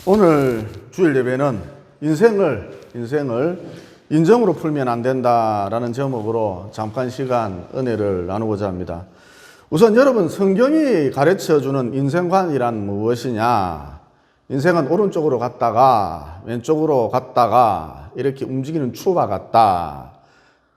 오늘 주일 예배는 인생을 인정으로 풀면 안 된다라는 제목으로 잠깐 시간 은혜를 나누고자 합니다. 우선 여러분, 성경이 가르쳐주는 인생관이란 무엇이냐? 인생은 오른쪽으로 갔다가 왼쪽으로 갔다가 이렇게 움직이는 추와 같다.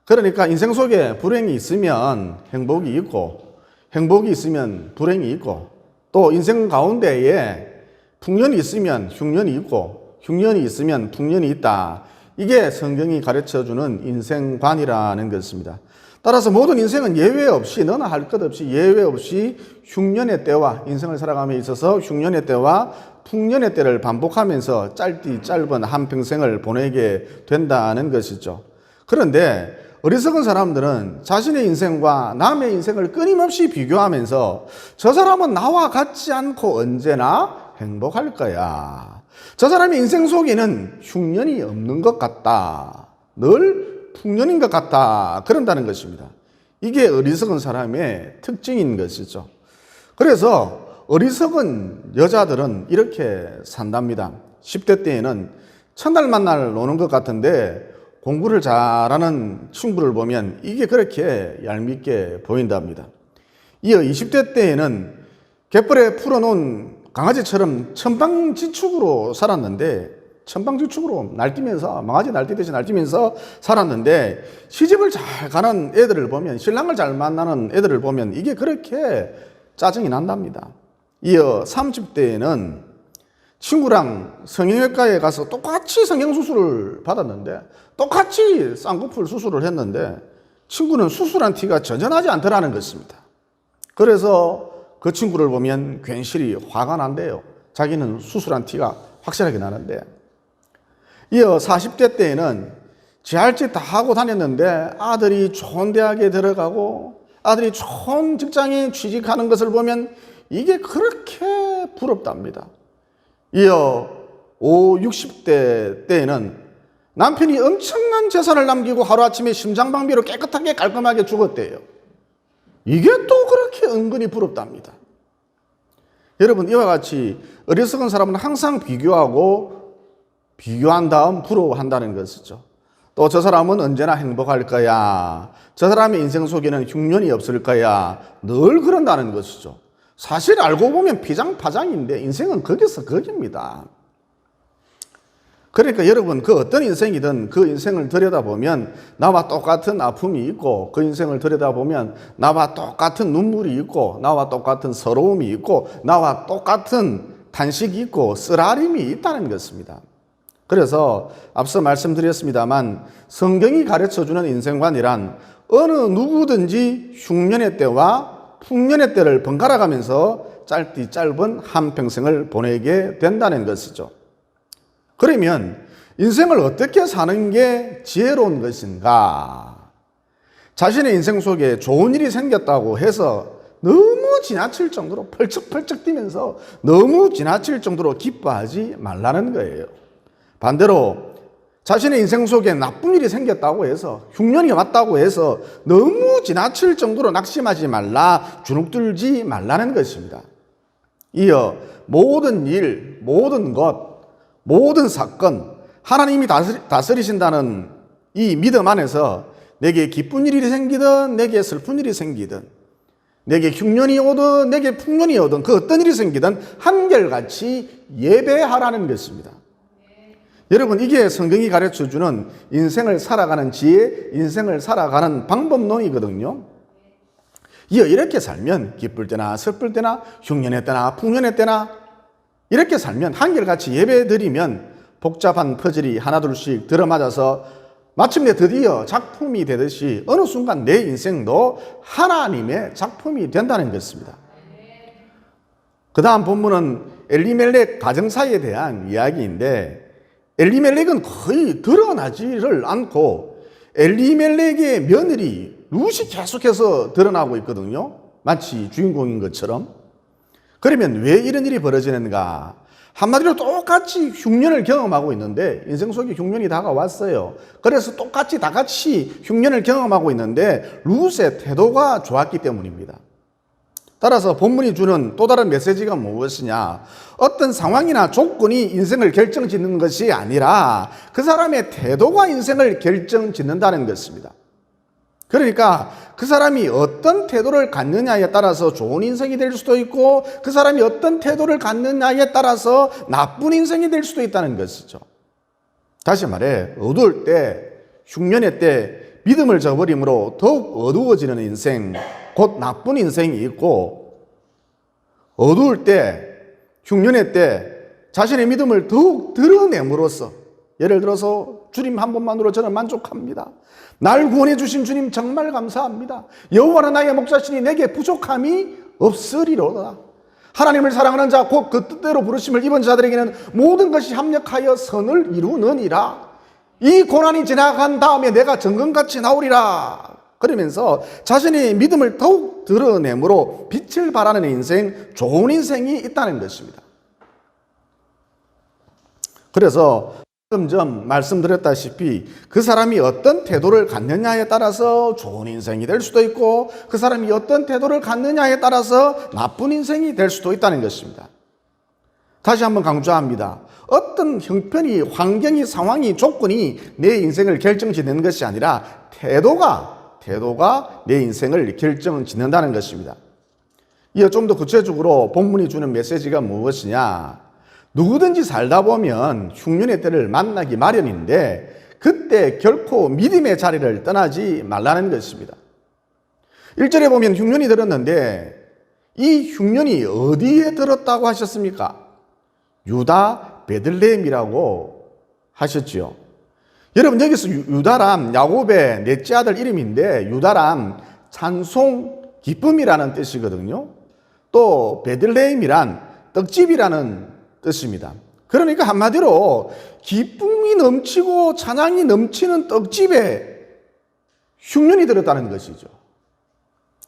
그러니까 인생 속에 불행이 있으면 행복이 있고, 행복이 있으면 불행이 있고, 또 인생 가운데에 풍년이 있으면 흉년이 있고, 흉년이 있으면 풍년이 있다. 이게 성경이 가르쳐주는 인생관이라는 것입니다. 따라서 모든 인생은 예외 없이, 너나 할 것 없이 예외 없이 흉년의 때와, 인생을 살아감에 있어서 흉년의 때와 풍년의 때를 반복하면서 짧디 짧은 한평생을 보내게 된다는 것이죠. 그런데 어리석은 사람들은 자신의 인생과 남의 인생을 끊임없이 비교하면서 저 사람은 나와 같지 않고 언제나 행복할 거야. 저 사람의 인생 속에는 흉년이 없는 것 같다. 늘 풍년인 것 같다. 그런다는 것입니다. 이게 어리석은 사람의 특징인 것이죠. 그래서 어리석은 여자들은 이렇게 산답니다. 10대 때에는 첫날 만날 노는 것 같은데 공부를 잘하는 친구를 보면 이게 그렇게 얄밉게 보인답니다. 이어 20대 때에는 갯벌에 풀어놓은 강아지처럼 천방지축으로 살았는데, 천방지축으로 날뛰면서, 망아지 날뛰듯이 날뛰면서 살았는데, 시집을 잘 가는 애들을 보면, 신랑을 잘 만나는 애들을 보면 이게 그렇게 짜증이 난답니다. 이어 30대에는 친구랑 성형외과에 가서 똑같이 성형수술을 받았는데, 똑같이 쌍꺼풀 수술을 했는데 친구는 수술한 티가 전혀 나지 않더라는 것입니다. 그래서 그 친구를 보면 괜시리 화가 난대요. 자기는 수술한 티가 확실하게 나는데. 이어 40대 때에는 제 할 짓 다 하고 다녔는데 아들이 좋은 대학에 들어가고 아들이 좋은 직장에 취직하는 것을 보면 이게 그렇게 부럽답니다. 이어 60대 때에는 남편이 엄청난 재산을 남기고 하루아침에 심장방비로 깨끗하게 깔끔하게 죽었대요. 이게 또 그렇게 은근히 부럽답니다. 여러분, 이와 같이 어리석은 사람은 항상 비교하고 비교한 다음 부러워한다는 것이죠. 또 저 사람은 언제나 행복할 거야. 저 사람의 인생 속에는 흉년이 없을 거야. 늘 그런다는 것이죠. 사실 알고 보면 피장파장인데 인생은 거기서 거기입니다. 그러니까 여러분, 그 어떤 인생이든 그 인생을 들여다보면 나와 똑같은 아픔이 있고, 그 인생을 들여다보면 나와 똑같은 눈물이 있고, 나와 똑같은 서러움이 있고, 나와 똑같은 탄식이 있고 쓰라림이 있다는 것입니다. 그래서 앞서 말씀드렸습니다만 성경이 가르쳐주는 인생관이란 어느 누구든지 흉년의 때와 풍년의 때를 번갈아 가면서 짧디 짧은 한평생을 보내게 된다는 것이죠. 그러면 인생을 어떻게 사는 게 지혜로운 것인가? 자신의 인생 속에 좋은 일이 생겼다고 해서 너무 지나칠 정도로 펄쩍펄쩍 뛰면서 너무 지나칠 정도로 기뻐하지 말라는 거예요. 반대로 자신의 인생 속에 나쁜 일이 생겼다고 해서, 흉년이 왔다고 해서 너무 지나칠 정도로 낙심하지 말라, 주눅들지 말라는 것입니다. 이어 모든 일, 모든 것, 모든 사건, 하나님이 다스리신다는 이 믿음 안에서 내게 기쁜 일이 생기든 내게 슬픈 일이 생기든 내게 흉년이 오든 내게 풍년이 오든 그 어떤 일이 생기든 한결같이 예배하라는 것입니다. 여러분, 이게 성경이 가르쳐주는 인생을 살아가는 지혜, 인생을 살아가는 방법론이거든요. 이어 이렇게 살면 기쁠 때나 슬플 때나 흉년의 때나 풍년의 때나 이렇게 살면 한결같이 예배드리면 복잡한 퍼즐이 하나둘씩 들어맞아서 마침내 드디어 작품이 되듯이 어느 순간 내 인생도 하나님의 작품이 된다는 것입니다. 그 다음 본문은 엘리멜렉 가정사에 대한 이야기인데, 엘리멜렉은 거의 드러나지를 않고 엘리멜렉의 며느리 룻이 계속해서 드러나고 있거든요. 마치 주인공인 것처럼. 그러면 왜 이런 일이 벌어지는가? 한마디로 똑같이 흉년을 경험하고 있는데, 인생 속에 흉년이 다가왔어요. 그래서 똑같이 다 같이 흉년을 경험하고 있는데 룻의 태도가 좋았기 때문입니다. 따라서 본문이 주는 또 다른 메시지가 무엇이냐? 어떤 상황이나 조건이 인생을 결정짓는 것이 아니라 그 사람의 태도가 인생을 결정짓는다는 것입니다. 그러니까 그 사람이 어떤 태도를 갖느냐에 따라서 좋은 인생이 될 수도 있고 그 사람이 어떤 태도를 갖느냐에 따라서 나쁜 인생이 될 수도 있다는 것이죠. 다시 말해 어두울 때, 흉년의 때 믿음을 저버림으로 더욱 어두워지는 인생, 곧 나쁜 인생이 있고 어두울 때, 흉년의 때 자신의 믿음을 더욱 드러냄으로써 예를 들어서 주님 한 분만으로 저는 만족합니다. 날 구원해 주신 주님 정말 감사합니다. 여호와는 나의 목자시니 내게 부족함이 없으리로다. 하나님을 사랑하는 자 곧 그 뜻대로 부르심을 입은 자들에게는 모든 것이 합력하여 선을 이루느니라. 이 고난이 지나간 다음에 내가 정금같이 나오리라. 그러면서 자신의 믿음을 더욱 드러내므로 빛을 발하는 인생, 좋은 인생이 있다는 것입니다. 그래서 방금 전 말씀드렸다시피 그 사람이 어떤 태도를 갖느냐에 따라서 좋은 인생이 될 수도 있고 그 사람이 어떤 태도를 갖느냐에 따라서 나쁜 인생이 될 수도 있다는 것입니다. 다시 한번 강조합니다. 어떤 형편이, 환경이, 상황이, 조건이 내 인생을 결정짓는 것이 아니라 태도가 내 인생을 결정짓는다는 것입니다. 이어 좀 더 구체적으로 본문이 주는 메시지가 무엇이냐? 누구든지 살다 보면 흉년의 때를 만나기 마련인데 그때 결코 믿음의 자리를 떠나지 말라는 것입니다. 1절에 보면 흉년이 들었는데 이 흉년이 어디에 들었다고 하셨습니까? 유다 베들레헴이라고 하셨지요. 여러분 여기서 유다란 야곱의 넷째 아들 이름인데 유다란 찬송 기쁨이라는 뜻이거든요. 또 베들레헴이란 떡집이라는 뜻입니다. 그러니까 한마디로 기쁨이 넘치고 찬양이 넘치는 떡집에 흉년이 들었다는 것이죠.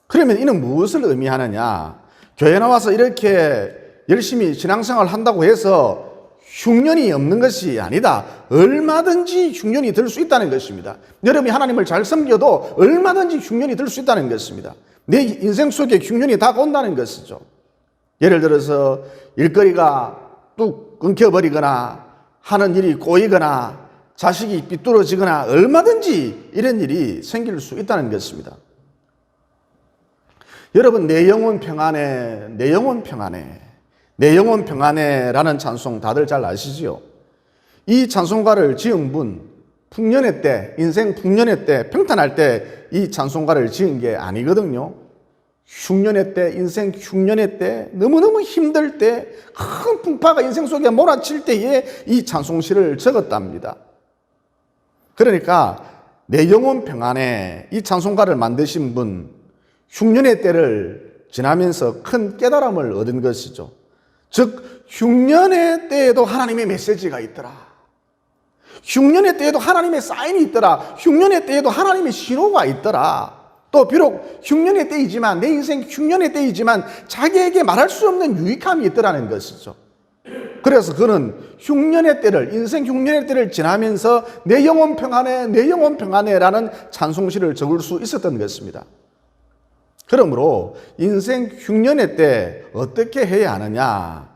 그러면 이는 무엇을 의미하느냐? 교회 나와서 이렇게 열심히 신앙생활을 한다고 해서 흉년이 없는 것이 아니다. 얼마든지 흉년이 들 수 있다는 것입니다. 여러분이 하나님을 잘 섬겨도 얼마든지 흉년이 들 수 있다는 것입니다. 내 인생 속에 흉년이 다가온다는 것이죠. 예를 들어서 일거리가 뚝 끊겨버리거나 하는 일이 꼬이거나 자식이 삐뚤어지거나 얼마든지 이런 일이 생길 수 있다는 것입니다. 여러분 내 영혼 평안해, 내 영혼 평안해, 내 영혼 평안해라는 찬송 다들 잘 아시지요? 이 찬송가를 지은 분 풍년의 때, 인생 풍년의 때, 평탄할 때 이 찬송가를 지은 게 아니거든요. 흉년의 때, 인생 흉년의 때, 너무너무 힘들 때, 큰 풍파가 인생 속에 몰아칠 때에 이 찬송시를 적었답니다. 그러니까 내 영혼 평안에 이 찬송가를 만드신 분, 흉년의 때를 지나면서 큰 깨달음을 얻은 것이죠. 즉 흉년의 때에도 하나님의 메시지가 있더라. 흉년의 때에도 하나님의 사인이 있더라. 흉년의 때에도 하나님의 신호가 있더라. 또 비록 흉년의 때이지만 내 인생 흉년의 때이지만 자기에게 말할 수 없는 유익함이 있더라는 것이죠. 그래서 그는 흉년의 때를 인생 흉년의 때를 지나면서 내 영혼 평안해 내 영혼 평안해라는 찬송시를 적을 수 있었던 것입니다. 그러므로 인생 흉년의 때 어떻게 해야 하느냐?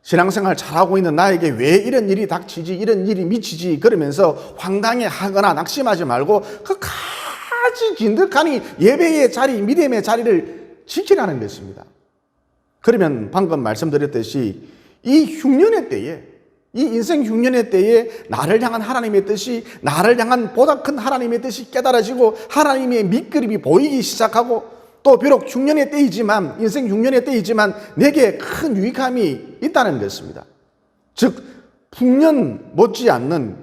신앙생활 잘하고 있는 나에게 왜 이런 일이 닥치지 이런 일이 미치지 그러면서 황당해하거나 낙심하지 말고 끝까지 진득하니 예배의 자리 믿음의 자리를 지키라는 것입니다. 그러면 방금 말씀드렸듯이 이 흉년의 때에 이 인생 흉년의 때에 나를 향한 하나님의 뜻이 나를 향한 보다 큰 하나님의 뜻이 깨달아지고 하나님의 밑그림이 보이기 시작하고 또 비록 흉년의 때이지만 인생 흉년의 때이지만 내게 큰 유익함이 있다는 것입니다. 즉 풍년 못지않는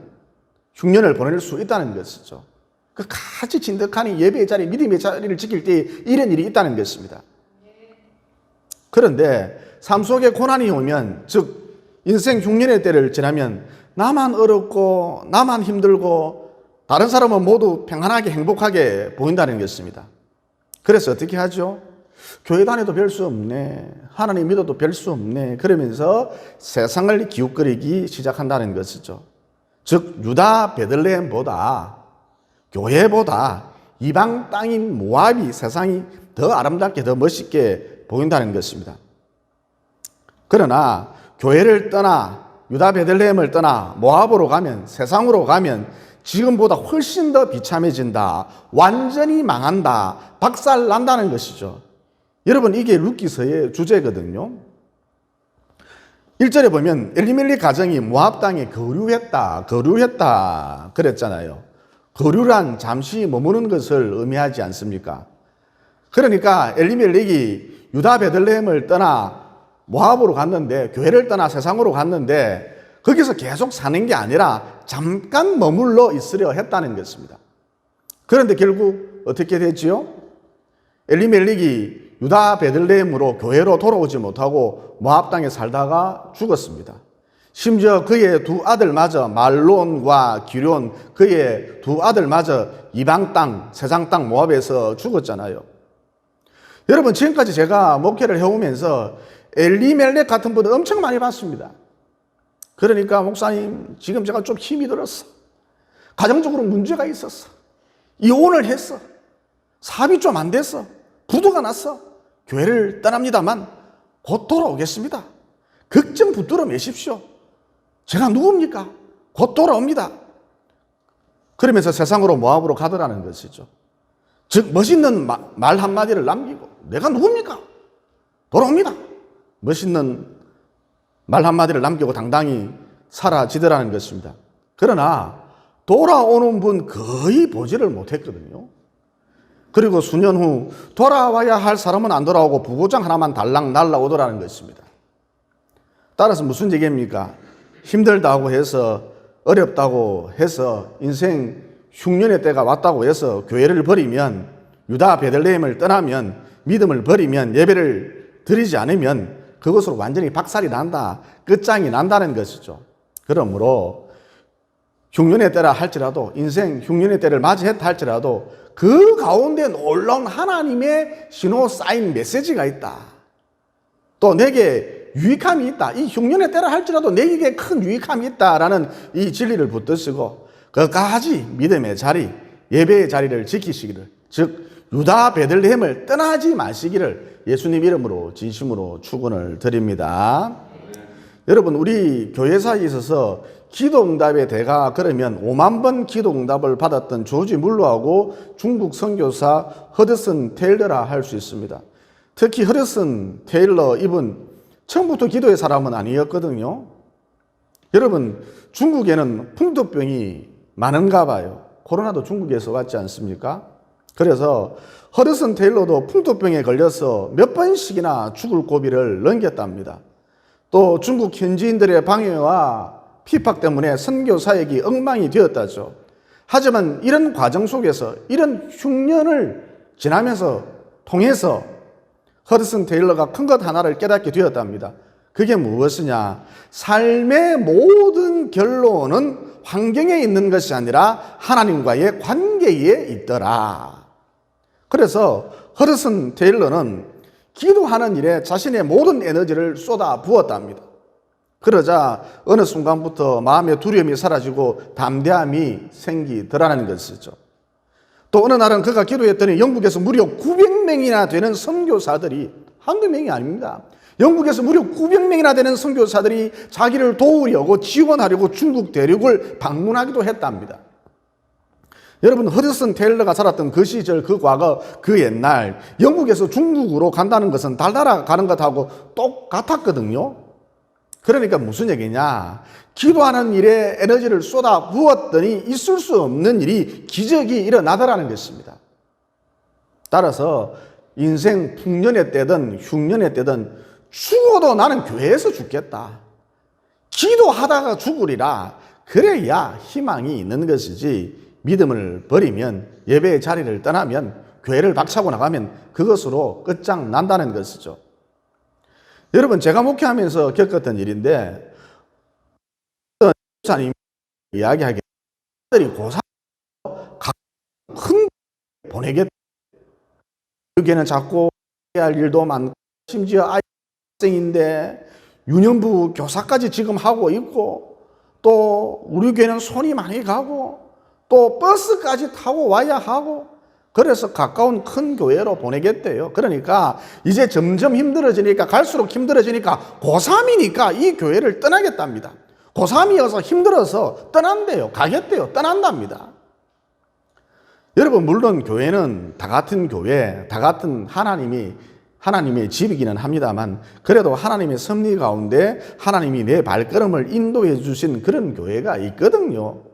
흉년을 보낼 수 있다는 것이죠. 같이 진득하니 예배의 자리 믿음의 자리를 지킬 때 이런 일이 있다는 것입니다. 그런데 삶 속에 고난이 오면 즉 인생 흉년의 때를 지나면 나만 어렵고 나만 힘들고 다른 사람은 모두 평안하게 행복하게 보인다는 것입니다. 그래서 어떻게 하죠? 교회 다녀도 별 수 없네. 하나님 믿어도 별 수 없네. 그러면서 세상을 기웃거리기 시작한다는 것이죠. 즉 유다 베들레헴보다 교회보다 이방 땅인 모압이 세상이 더 아름답게 더 멋있게 보인다는 것입니다. 그러나 교회를 떠나 유다 베들레헴을 떠나 모압으로 가면, 세상으로 가면 지금보다 훨씬 더 비참해진다, 완전히 망한다, 박살난다는 것이죠. 여러분, 이게 룻기서의 주제거든요. 1절에 보면 엘리멜렉 가정이 모압 땅에 거류했다 그랬잖아요. 거류란 잠시 머무는 것을 의미하지 않습니까? 그러니까 엘리멜렉이 유다 베들레헴을 떠나 모압으로 갔는데, 교회를 떠나 세상으로 갔는데 거기서 계속 사는 게 아니라 잠깐 머물러 있으려 했다는 것입니다. 그런데 결국 어떻게 됐지요? 엘리멜렉이 유다 베들레헴으로 교회로 돌아오지 못하고 모압 땅에 살다가 죽었습니다. 심지어 그의 두 아들마저 말론과 기럨, 그의 두 아들마저 이방 땅, 세상 땅 모압에서 죽었잖아요. 여러분, 지금까지 제가 목회를 해오면서 엘리멜렉 같은 분들 엄청 많이 봤습니다. 그러니까 목사님, 지금 제가 좀 힘이 들었어. 가정적으로 문제가 있었어. 이혼을 했어. 사업이 좀 안 됐어. 부도가 났어. 교회를 떠납니다만 곧 돌아오겠습니다. 걱정 붙들어 매십시오. 제가 누굽니까? 곧 돌아옵니다. 그러면서 세상으로 모압으로 가더라는 것이죠. 즉, 멋있는 말 한마디를 남기고, 내가 누굽니까? 돌아옵니다. 멋있는 말 한마디를 남기고 당당히 사라지더라는 것입니다. 그러나 돌아오는 분 거의 보지를 못했거든요. 그리고 수년 후 돌아와야 할 사람은 안 돌아오고 부고장 하나만 달랑 날라오더라는 것입니다. 따라서 무슨 얘기입니까? 힘들다고 해서, 어렵다고 해서, 인생 흉년의 때가 왔다고 해서 교회를 버리면, 유다 베들레헴을 떠나면, 믿음을 버리면, 예배를 드리지 않으면 그것으로 완전히 박살이 난다, 끝장이 난다는 것이죠. 그러므로 흉년의 때라 할지라도, 인생 흉년의 때를 맞이했다 할지라도 그 가운데 놀라운 하나님의 신호 사인 메시지가 있다. 또 내게 유익함이 있다. 이 흉년의 때라 할지라도 내게 큰 유익함이 있다라는 이 진리를 붙드시고 끝까지 믿음의 자리, 예배의 자리를 지키시기를, 즉 유다 베들레헴을 떠나지 마시기를 예수님 이름으로 진심으로 축원을 드립니다. 여러분, 우리 교회사에 있어서 기도응답의 대가 그러면 5만 번 기도응답을 받았던 조지 물러하고 중국 선교사 허드슨 테일러라 할 수 있습니다. 특히 허드슨 테일러 이분 처음부터 기도의 사람은 아니었거든요. 여러분, 중국에는 풍토병이 많은가 봐요. 코로나도 중국에서 왔지 않습니까? 그래서 허드슨 테일러도 풍토병에 걸려서 몇 번씩이나 죽을 고비를 넘겼답니다. 또 중국 현지인들의 방해와 핍박 때문에 선교 사역이 엉망이 되었다죠. 하지만 이런 과정 속에서, 이런 흉년을 지나면서 통해서 허드슨 테일러가 큰 것 하나를 깨닫게 되었답니다. 그게 무엇이냐? 삶의 모든 결론은 환경에 있는 것이 아니라 하나님과의 관계에 있더라. 그래서 허드슨 테일러는 기도하는 일에 자신의 모든 에너지를 쏟아 부었답니다. 그러자 어느 순간부터 마음의 두려움이 사라지고 담대함이 생기더라는 것이죠. 또 어느 날은 그가 기도했더니 영국에서 무려 900명이나 되는 선교사들이, 한두 명이 아닙니다. 영국에서 무려 900명이나 되는 선교사들이 자기를 도우려고, 지원하려고 중국 대륙을 방문하기도 했답니다. 여러분, 허드슨 테일러가 살았던 그 시절, 그 과거, 그 옛날, 영국에서 중국으로 간다는 것은 달나라 가는 것하고 똑같았거든요. 그러니까 무슨 얘기냐? 기도하는 일에 에너지를 쏟아 부었더니 있을 수 없는 일이, 기적이 일어나더라는 것입니다. 따라서 인생 풍년의 때든 흉년의 때든 죽어도 나는 교회에서 죽겠다, 기도하다가 죽으리라, 그래야 희망이 있는 것이지, 믿음을 버리면, 예배의 자리를 떠나면, 교회를 박차고 나가면 그것으로 끝장난다는 것이죠. 여러분, 제가 목회하면서 겪었던 일인데, 어떤 목사님이 이야기하기를 들이 고3 큰 보내겠다. 여기에는 자꾸 해야 할 일도 많고, 심지어 학생인데 유년부 교사까지 지금 하고 있고, 또 우리 교회는 손이 많이 가고, 또 버스까지 타고 와야 하고, 그래서 가까운 큰 교회로 보내겠대요. 그러니까 이제 점점 힘들어지니까, 갈수록 힘들어지니까 고3이니까 이 교회를 떠나겠답니다. 고3이어서 힘들어서 떠난대요. 가겠대요. 떠난답니다. 여러분, 물론 교회는 다 같은 교회, 다 같은 하나님의 집이기는 합니다만, 그래도 하나님의 섭리 가운데 하나님이 내 발걸음을 인도해 주신 그런 교회가 있거든요.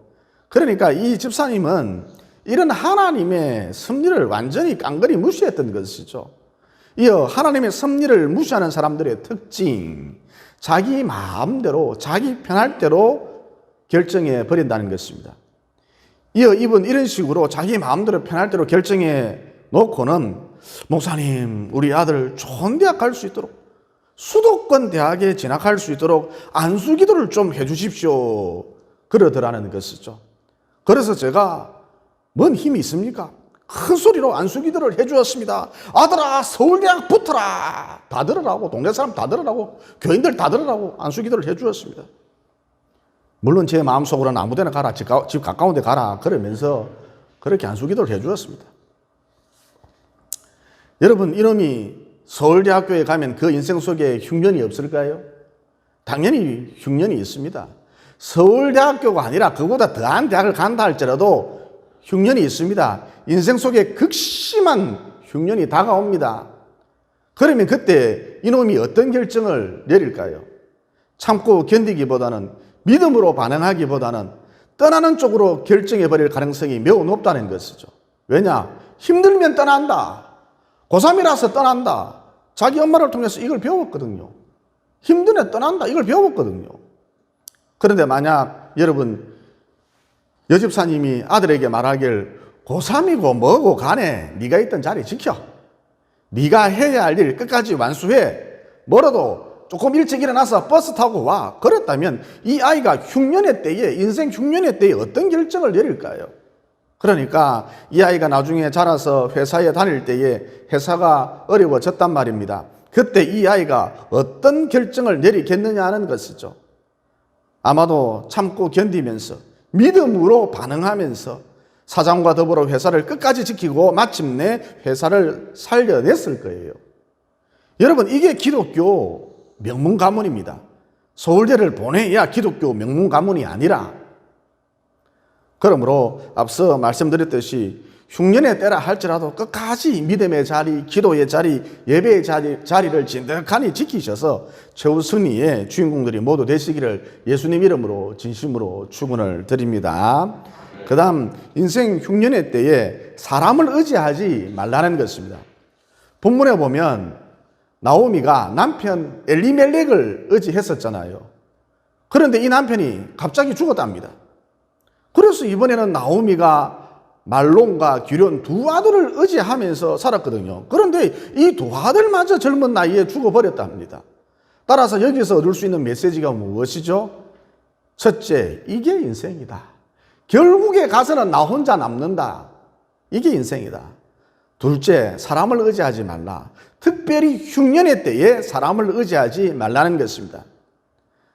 그러니까 이 집사님은 이런 하나님의 섭리를 완전히 깡그리 무시했던 것이죠. 이어 하나님의 섭리를 무시하는 사람들의 특징, 자기 마음대로, 자기 편할 대로 결정해 버린다는 것입니다. 이어 이분 이런 식으로 자기 마음대로 편할 대로 결정해 놓고는, 목사님, 우리 아들 좋은 대학 갈 수 있도록, 수도권 대학에 진학할 수 있도록 안수기도를 좀 해주십시오, 그러더라는 것이죠. 그래서 제가 뭔 힘이 있습니까? 큰 소리로 안수기도를 해주었습니다. 아들아, 서울대학 붙어라. 다 들으라고, 동네 사람 다 들으라고, 교인들 다 들으라고 안수기도를 해주었습니다. 물론 제 마음속으로는 아무데나 가라, 집 가까운 데 가라, 그러면서 그렇게 안수기도를 해주었습니다. 여러분, 이놈이 서울대학교에 가면 그 인생 속에 흉년이 없을까요? 당연히 흉년이 있습니다. 서울대학교가 아니라 그보다 더한 대학을 간다 할지라도 흉년이 있습니다. 인생 속에 극심한 흉년이 다가옵니다. 그러면 그때 이놈이 어떤 결정을 내릴까요? 참고 견디기보다는, 믿음으로 반응하기보다는 떠나는 쪽으로 결정해버릴 가능성이 매우 높다는 것이죠. 왜냐? 힘들면 떠난다. 고3이라서 떠난다. 자기 엄마를 통해서 이걸 배웠거든요. 힘드네 떠난다. 이걸 배웠거든요. 그런데 만약 여러분, 여집사님이 아들에게 말하길, 고3이고 뭐고 간에 네가 있던 자리 지켜. 네가 해야 할 일 끝까지 완수해. 뭐라도 조금 일찍 일어나서 버스 타고 와. 그렇다면 이 아이가 흉년의 때에, 인생 흉년의 때에 어떤 결정을 내릴까요? 그러니까 이 아이가 나중에 자라서 회사에 다닐 때에 회사가 어려워졌단 말입니다. 그때 이 아이가 어떤 결정을 내리겠느냐 하는 것이죠. 아마도 참고 견디면서, 믿음으로 반응하면서 사장과 더불어 회사를 끝까지 지키고 마침내 회사를 살려냈을 거예요. 여러분, 이게 기독교 명문 가문입니다. 서울대를 보내야 기독교 명문 가문이 아니라. 그러므로 앞서 말씀드렸듯이 흉년의 때라 할지라도 끝까지 믿음의 자리, 기도의 자리, 예배의 자리를 진득하니 지키셔서 최후 승리의 주인공들이 모두 되시기를 예수님 이름으로 진심으로 축원을 드립니다. 그 다음, 인생 흉년의 때에 사람을 의지하지 말라는 것입니다. 본문에 보면 나오미가 남편 엘리멜렉을 의지했었잖아요. 그런데 이 남편이 갑자기 죽었답니다. 그래서 이번에는 나오미가 말론과 기련 두 아들을 의지하면서 살았거든요. 그런데 이 두 아들마저 젊은 나이에 죽어버렸답니다. 따라서 여기서 얻을 수 있는 메시지가 무엇이죠? 첫째, 이게 인생이다. 결국에 가서는 나 혼자 남는다. 이게 인생이다. 둘째, 사람을 의지하지 말라. 특별히 흉년의 때에 사람을 의지하지 말라는 것입니다.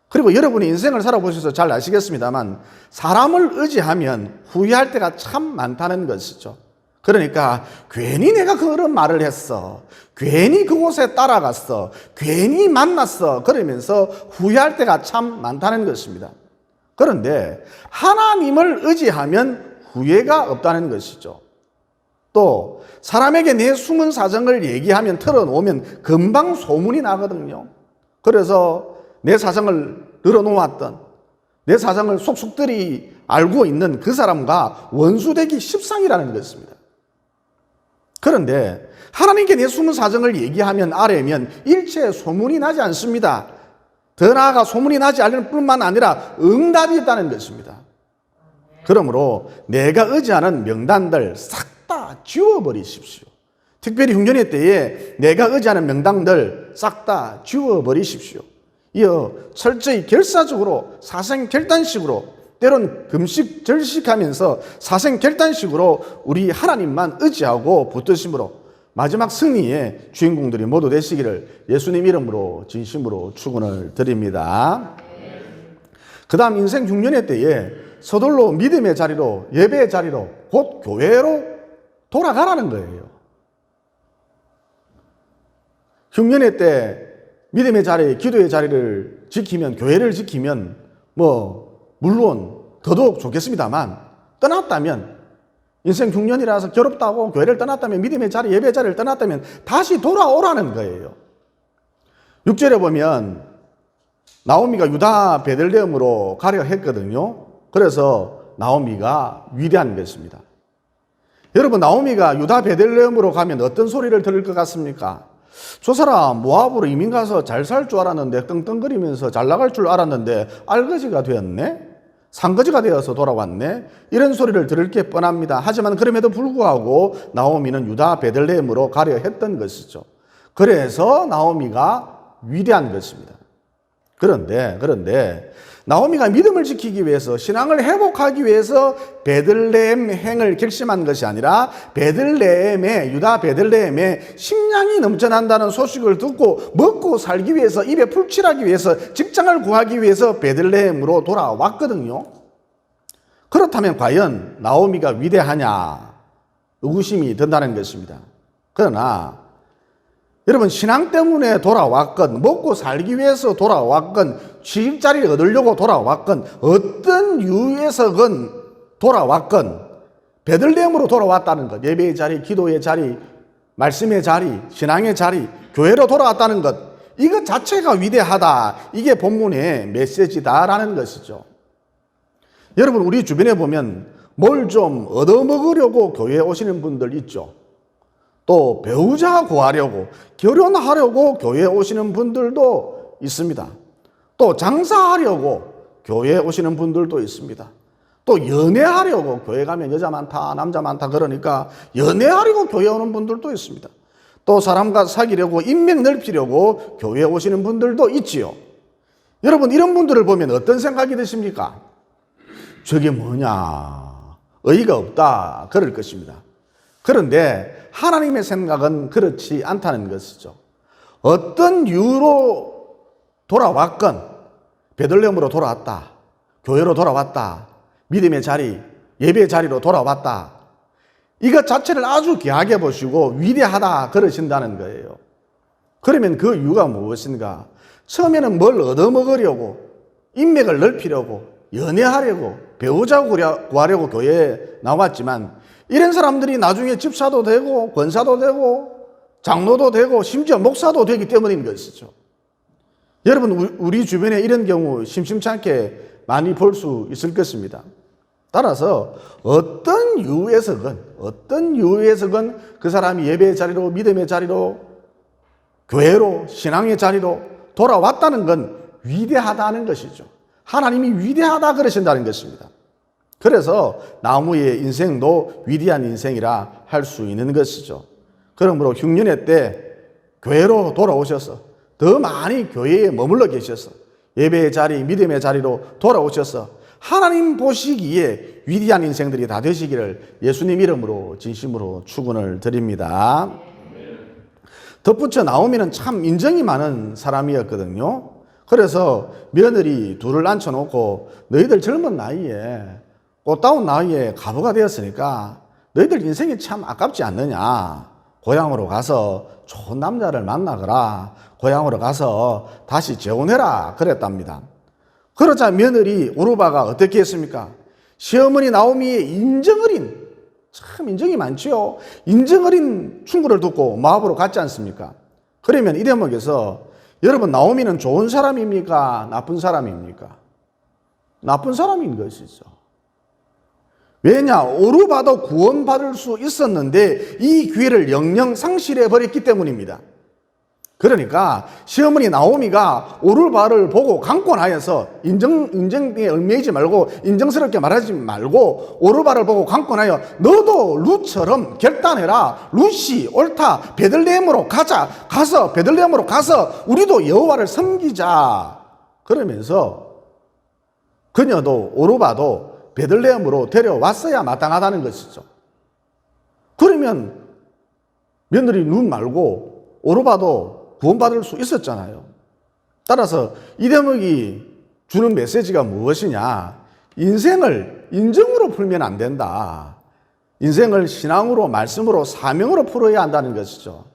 그리고 여러분이 인생을 살아보셔서 잘 아시겠습니다만, 사람을 의지하면 후회할 때가 참 많다는 것이죠. 그러니까 괜히 내가 그런 말을 했어, 괜히 그곳에 따라갔어, 괜히 만났어, 그러면서 후회할 때가 참 많다는 것입니다. 그런데 하나님을 의지하면 후회가 없다는 것이죠. 또 사람에게 내 숨은 사정을 얘기하면, 털어놓으면 금방 소문이 나거든요. 그래서 내 사정을 늘어놓았던, 내 사정을 속속들이 알고 있는 그 사람과 원수되기 십상이라는 것입니다. 그런데 하나님께 내 숨은 사정을 얘기하면, 아뢰면 일체 소문이 나지 않습니다. 더 나아가 소문이 나지 않을 뿐만 아니라 응답이 있다는 것입니다. 그러므로 내가 의지하는 명단들 싹 다 지워버리십시오. 특별히 흉년의 때에 내가 의지하는 명단들 싹 다 지워버리십시오. 이어 철저히 결사적으로 사생결단식으로, 때론 금식절식하면서 사생결단식으로 우리 하나님만 의지하고 붙드심으로 마지막 승리의 주인공들이 모두 되시기를 예수님 이름으로 진심으로 축원을 드립니다. 그 다음, 인생 흉년의 때에 서둘러 믿음의 자리로, 예배의 자리로, 곧 교회로 돌아가라는 거예요. 흉년의 때 믿음의 자리, 기도의 자리를 지키면, 교회를 지키면 물론 더더욱 좋겠습니다만, 떠났다면, 인생 흉년이라서 괴롭다고 교회를 떠났다면, 믿음의 자리, 예배의 자리를 떠났다면 다시 돌아오라는 거예요. 6절에 보면 나오미가 유다 베들레헴으로 가려 했거든요. 그래서 나오미가 위대한 것입니다. 여러분, 나오미가 유다 베들레헴으로 가면 어떤 소리를 들을 것 같습니까? 저 사람 모압으로 이민 가서 잘 살 줄 알았는데, 떵떵거리면서 잘 나갈 줄 알았는데 알거지가 되었네? 산거지가 되어서 돌아왔네? 이런 소리를 들을 게 뻔합니다. 하지만 그럼에도 불구하고 나오미는 유다 베들레헴으로 가려 했던 것이죠. 그래서 나오미가 위대한 것입니다. 그런데 나오미가 믿음을 지키기 위해서, 신앙을 회복하기 위해서 베들레헴 행을 결심한 것이 아니라, 유다 베들레헴에 식량이 넘쳐난다는 소식을 듣고 먹고 살기 위해서, 입에 풀칠하기 위해서, 직장을 구하기 위해서 베들레헴으로 돌아왔거든요. 그렇다면 과연 나오미가 위대하냐? 의구심이 든다는 것입니다. 그러나 여러분, 신앙 때문에 돌아왔건, 먹고 살기 위해서 돌아왔건, 취직자리를 얻으려고 돌아왔건, 어떤 이유에서건 돌아왔건, 베들레헴으로 돌아왔다는 것, 예배의 자리, 기도의 자리, 말씀의 자리, 신앙의 자리, 교회로 돌아왔다는 것, 이것 자체가 위대하다. 이게 본문의 메시지다라는 것이죠. 여러분, 우리 주변에 보면 뭘 좀 얻어먹으려고 교회에 오시는 분들 있죠. 또 배우자 구하려고, 결혼하려고 교회에 오시는 분들도 있습니다. 또 장사하려고 교회에 오시는 분들도 있습니다. 또 연애하려고, 교회 가면 여자 많다, 남자 많다 그러니까 연애하려고 교회에 오는 분들도 있습니다. 또 사람과 사귀려고, 인맥 넓히려고 교회에 오시는 분들도 있지요. 여러분, 이런 분들을 보면 어떤 생각이 드십니까? 저게 뭐냐, 의의가 없다 그럴 것입니다. 그런데 하나님의 생각은 그렇지 않다는 것이죠. 어떤 이유로 돌아왔건, 베들레헴으로 돌아왔다, 교회로 돌아왔다, 믿음의 자리, 예배의 자리로 돌아왔다, 이것 자체를 아주 귀하게 보시고 위대하다 그러신다는 거예요. 그러면 그 이유가 무엇인가? 처음에는 뭘 얻어먹으려고, 인맥을 넓히려고, 연애하려고, 배우자 구하려고 교회에 나왔지만, 이런 사람들이 나중에 집사도 되고, 권사도 되고, 장로도 되고, 심지어 목사도 되기 때문인 것이죠. 여러분, 우리 주변에 이런 경우 심심치 않게 많이 볼 수 있을 것입니다. 따라서 어떤 이유에서건 그 사람이 예배의 자리로, 믿음의 자리로, 교회로, 신앙의 자리로 돌아왔다는 건 위대하다는 것이죠. 하나님이 위대하다 그러신다는 것입니다. 그래서 나무의 인생도 위대한 인생이라 할 수 있는 것이죠. 그러므로 흉년의 때 교회로 돌아오셔서, 더 많이 교회에 머물러 계셔서, 예배의 자리, 믿음의 자리로 돌아오셔서 하나님 보시기에 위대한 인생들이 다 되시기를 예수님 이름으로 진심으로 축원을 드립니다. 덧붙여 나오미는 참 인정이 많은 사람이었거든요. 그래서 며느리 둘을 앉혀놓고, 너희들 젊은 나이에, 꽃다운 나이에 가부가 되었으니까 너희들 인생이 참 아깝지 않느냐, 고향으로 가서 좋은 남자를 만나거라, 고향으로 가서 다시 재혼해라 그랬답니다. 그러자 며느리 오르바가 어떻게 했습니까? 시어머니 나오미의 인정어린, 참 인정이 많지요. 인정어린 충고를 듣고 모압으로 갔지 않습니까? 그러면 이 대목에서 여러분, 나오미는 좋은 사람입니까? 나쁜 사람입니까? 나쁜 사람인 것이죠. 왜냐? 오르바도 구원받을 수 있었는데 이 기회를 영영 상실해 버렸기 때문입니다. 그러니까 시어머니 나오미가 오르바를 보고 강권하여서, 인정에 얽매이지 말고, 인정스럽게 말하지 말고 오르바를 보고 강권하여, 너도 룻처럼 결단해라, 룻이 옳다, 베들레헴으로 가자, 가서 베들레헴으로 가서 우리도 여호와를 섬기자 그러면서 그녀도, 오르바도 베들레헴으로 데려왔어야 마땅하다는 것이죠. 그러면 며느리 눈 말고 오르바도 구원받을 수 있었잖아요. 따라서 이 대목이 주는 메시지가 무엇이냐? 인생을 인정으로 풀면 안 된다. 인생을 신앙으로, 말씀으로, 사명으로 풀어야 한다는 것이죠.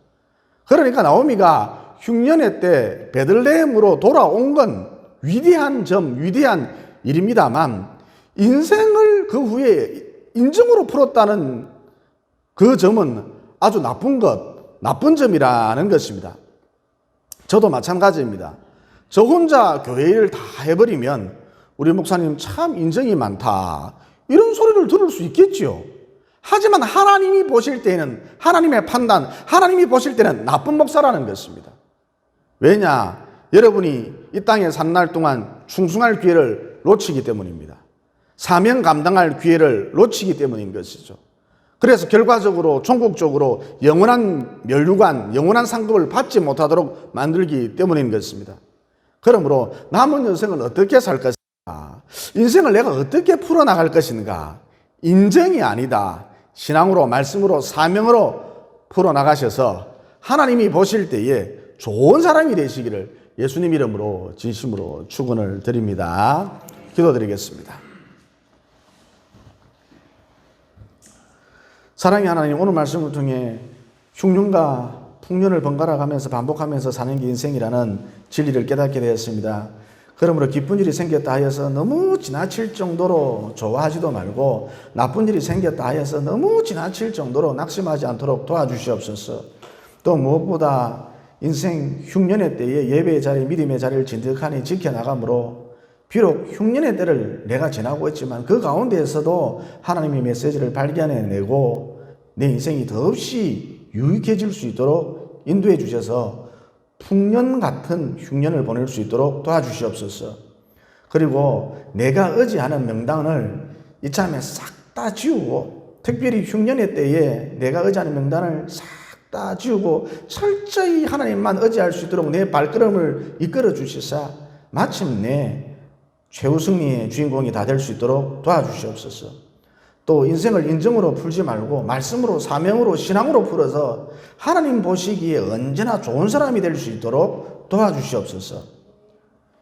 그러니까 나오미가 흉년의 때 베들레헴으로 돌아온 건 위대한 일입니다만, 인생을 그 후에 인정으로 풀었다는 그 점은 아주 나쁜 점이라는 것입니다. 저도 마찬가지입니다. 저 혼자 교회 일을 다 해버리면 우리 목사님 참 인정이 많다, 이런 소리를 들을 수 있겠지요. 하지만 하나님이 보실 때는, 하나님의 판단, 하나님이 보실 때는 나쁜 목사라는 것입니다. 왜냐? 여러분이 이 땅에 산 날 동안 충성할 기회를 놓치기 때문입니다. 사명 감당할 기회를 놓치기 때문인 것이죠. 그래서 결과적으로 종국적으로 영원한 멸류관, 영원한 상급을 받지 못하도록 만들기 때문인 것입니다. 그러므로 남은 인생을 어떻게 살 것인가? 인생을 내가 어떻게 풀어나갈 것인가? 인정이 아니다, 신앙으로, 말씀으로, 사명으로 풀어나가셔서 하나님이 보실 때에 좋은 사람이 되시기를 예수님 이름으로 진심으로 축원을 드립니다. 기도드리겠습니다. 사랑의 하나님, 오늘 말씀을 통해 흉년과 풍년을 번갈아 가면서 반복하면서 사는 게 인생이라는 진리를 깨닫게 되었습니다. 그러므로 기쁜 일이 생겼다 하여서 너무 지나칠 정도로 좋아하지도 말고, 나쁜 일이 생겼다 하여서 너무 지나칠 정도로 낙심하지 않도록 도와주시옵소서. 또 무엇보다 인생 흉년의 때에 예배의 자리, 믿음의 자리를 진득하니 지켜나가므로, 비록 흉년의 때를 내가 지나고 있지만 그 가운데에서도 하나님의 메시지를 발견해내고 내 인생이 더없이 유익해질 수 있도록 인도해 주셔서 풍년 같은 흉년을 보낼 수 있도록 도와주시옵소서. 그리고 내가 의지하는 명단을 이참에 싹 다 지우고, 특별히 흉년의 때에 내가 의지하는 명단을 싹 다 지우고 철저히 하나님만 의지할 수 있도록 내 발걸음을 이끌어 주시사 마침내 최후 승리의 주인공이 다 될 수 있도록 도와주시옵소서. 또 인생을 인정으로 풀지 말고 말씀으로, 사명으로, 신앙으로 풀어서 하나님 보시기에 언제나 좋은 사람이 될 수 있도록 도와주시옵소서.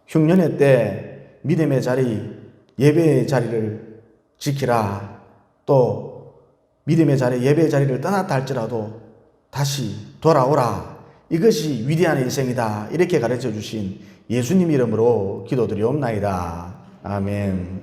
흉년의 때 믿음의 자리, 예배의 자리를 지키라. 또 믿음의 자리, 예배의 자리를 떠났다 할지라도 다시 돌아오라. 이것이 위대한 인생이다. 이렇게 가르쳐 주신 예수님 이름으로 기도드리옵나이다. 아멘.